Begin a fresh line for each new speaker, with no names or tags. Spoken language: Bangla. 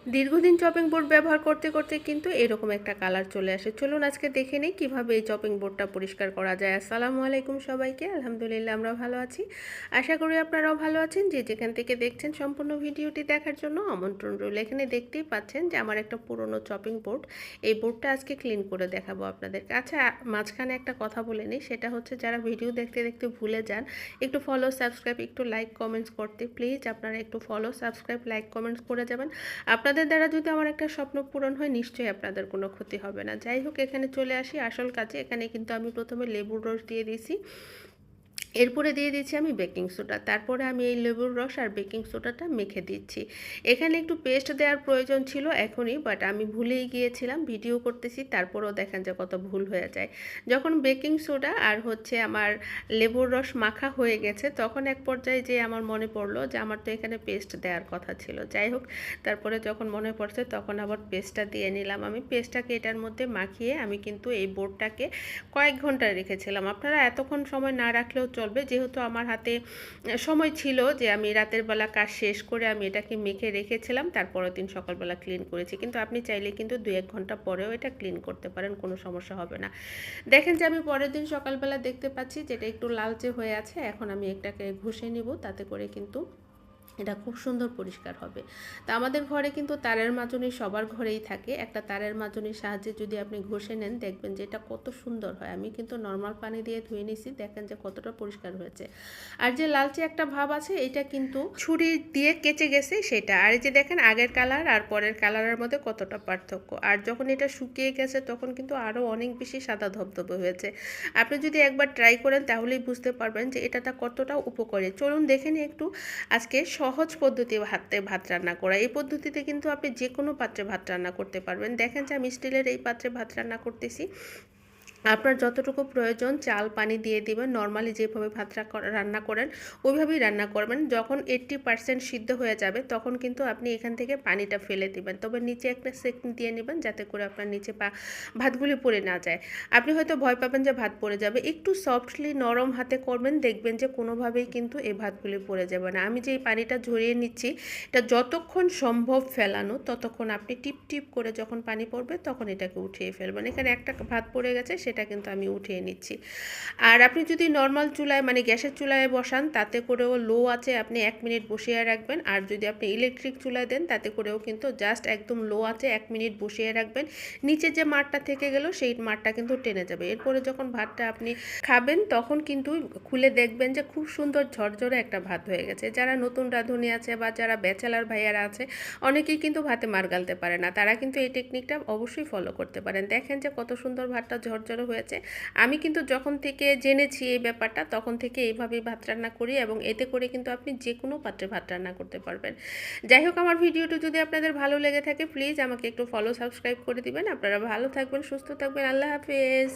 দীর্ঘদিন চপিং বোর্ড ব্যবহার করতে করতে কিন্তু এরকম একটা কালার চলে আসে। চলুন আজকে দেখে নিই কিভাবে এই চপিং বোর্ডটা পরিষ্কার করা যায়। আসসালামু আলাইকুম সবাইকে। আলহামদুলিল্লাহ আমরা ভালো আছি। আশা করি আপনারাও ভালো আছেন। যে যেখান থেকে দেখছেন সম্পূর্ণ ভিডিওটি দেখার জন্য আমন্ত্রণ রইল। এখানে দেখতেই পাচ্ছেন যে আমার একটা পুরনো চপিং বোর্ড। এই বোর্ডটা আজকে ক্লিন করে দেখাবো আপনাদেরকে। আচ্ছা, মাঝখানে একটা কথা বলে নিই, সেটা হচ্ছে যারা ভিডিও দেখতে দেখতে ভুলে যান একটু ফলো সাবস্ক্রাইব একটু লাইক কমেন্টস করতে, প্লিজ আপনারা একটু ফলো সাবস্ক্রাইব লাইক কমেন্টস করে যাবেন। আপনাদের দ্বারা যদি আমার একটা স্বপ্ন পূরণ হয় নিশ্চয়ই আপনাদের কোনো ক্ষতি হবে না। যাই হোক, এখানে চলে আসি আসল কাজে। এখানে কিন্তু আমি প্রথমে লেবুর রস দিয়ে দিয়েছি, এরপরে দিয়ে দিচ্ছি আমি বেকিং সোডা, তারপরে আমি এই লেবুর রস আর বেকিং সোডাটা মেখে দিচ্ছি। এখানে একটু পেস্ট দেওয়ার প্রয়োজন ছিল এখনই, বাট আমি ভুলেই গিয়েছিলাম, ভিডিও করতেছি তারপরেও দেখেন যে কত ভুল হয়ে যায়। যখন বেকিং সোডা আর হচ্ছে আমার লেবুর রস মাখা হয়ে গেছে, তখন এক পর্যায়ে যে আমার মনে পড়লো যে আমার তো এখানে পেস্ট দেওয়ার কথা ছিল। যাই হোক, তারপরে যখন মনে পড়ছে তখন আবার পেস্টটা দিয়ে নিলাম। আমি পেস্টটাকে এটার মধ্যে মাখিয়ে আমি কিন্তু এই বোর্ডটাকে কয়েক ঘন্টা রেখেছিলাম। আপনারা এতক্ষণ সময় না রাখলেও চলবে, যেহেতু আমার হাতে সময় ছিল যে আমি রাতের বেলা কাজ শেষ করে আমি এটাকে মেখে রেখেছিলাম, তারপরের দিন সকালবেলা ক্লিন করেছি। কিন্তু আপনি চাইলে কিন্তু 2-1 ঘন্টা পরেও এটা ক্লিন করতে পারেন, কোনো সমস্যা হবে না। দেখেন যে আমি পরের দিন সকালবেলা দেখতে পাচ্ছি যেটা একটু লালচে হয়ে আছে। এখন আমি এটাকে ঘষে নিব, তাতে করে কিন্তু এটা খুব সুন্দর পরিষ্কার হবে। তা আমাদের ঘরে কিন্তু তারের মাজনি সবার ঘরেই থাকে। একটা তারের মাজনির সাহায্যে যদি আপনি ঘষে নেন, দেখবেন যে এটা কত সুন্দর হয়। আমি কিন্তু নর্মাল পানি দিয়ে ধুয়ে নিছি, দেখেন যে কতটা পরিষ্কার হয়েছে। আর যে লালচে একটা ভাব আছে, এটা কিন্তু ছুরি দিয়ে কেচে গেছে সেটা। আর এই যে দেখেন আগের কালার আর পরের কালারের মধ্যে কতটা পার্থক্য। আর যখন এটা শুকিয়ে গেছে তখন কিন্তু আরও অনেক বেশি সাদা ধবধবে হয়েছে। আপনি যদি একবার ট্রাই করেন তাহলেই বুঝতে পারবেন যে এটাটা কতটা উপকারী। চলুন দেখে নিই একটু আজকে সহজ পদ্ধতি ভাত রান্না করা। এই পদ্ধতিতে কিন্তু আপনি যে কোনো পাত্রে ভাত রান্না করতে পারবেন। দেখেন যে আমি স্টিলের এই পাত্রে ভাত রান্না করতেছি। আপনার যতটুকু প্রয়োজন চাল পানি দিয়ে দিবেন, নর্মালি যেভাবে ভাত রান্না করেন ওইভাবেই রান্না করবেন। যখন 80% সিদ্ধ হয়ে যাবে তখন কিন্তু আপনি এখান থেকে পানিটা ফেলে দিবেন, তবে নিচে একটা সেকনি দিয়ে নেবেন যাতে করে আপনার নিচে ভাতগুলি পড়ে না যায়। আপনি হয়তো ভয় পাবেন যে ভাত পড়ে যাবে, একটু সফটলি নরম হাতে করবেন, দেখবেন যে কোনোভাবেই কিন্তু এই ভাতগুলি পড়ে যাবে না। আমি যে এই পানিটা ঝরিয়ে নিচ্ছি, এটা যতক্ষণ সম্ভব ফেলানো ততক্ষণ আপনি টিপ টিপ করে যখন পানি পড়বে তখন এটাকে উঠিয়ে ফেলবেন। এখানে একটা ভাত পড়ে গেছে, সেটা কিন্তু আমি উঠিয়ে নিচ্ছি। আর আপনি যদি নর্মাল চুলায় মানে গ্যাসের চুলায় বসান, তাতে করেও লো আছে আপনি 1 মিনিট বসিয়ে রাখবেন। আর যদি আপনি ইলেকট্রিক চুলায় দেন তাতে করেও কিন্তু জাস্ট একদম লো আছে 1 মিনিট বসিয়ে রাখবেন। নিচে যে মাড়টা থেকে গেল সেই মাড়টা কিন্তু টেনে যাবে। এরপরে যখন ভাতটা আপনি খাবেন তখন কিন্তু খুলে দেখবেন যে খুব সুন্দর ঝরঝরে একটা ভাত হয়ে গেছে। যারা নতুন রাঁধুনি আছে বা যারা ব্যাচেলার ভাইয়ারা আছে, অনেকেই কিন্তু ভাতে মার গালতে পারে না, তারা কিন্তু এই টেকনিকটা অবশ্যই ফলো করতে পারেন। দেখেন যে কত সুন্দর ভাতটা ঝরঝরে হয়েছে। আমি কিন্তু যখন থেকে জেনেছি এই ব্যাপারটা তখন থেকে এইভাবেই ভাত রান্না করি, এবং এতে করে কিন্তু আপনি যে কোনো পাত্রে ভাত রান্না করতে পারবেন। যাই হোক, আমার ভিডিওটি যদি আপনাদের ভালো লেগে থাকে প্লিজ আমাকে একটু ফলো সাবস্ক্রাইব করে দিবেন। আপনারা ভালো থাকবেন, সুস্থ থাকবেন। আল্লাহ হাফেজ।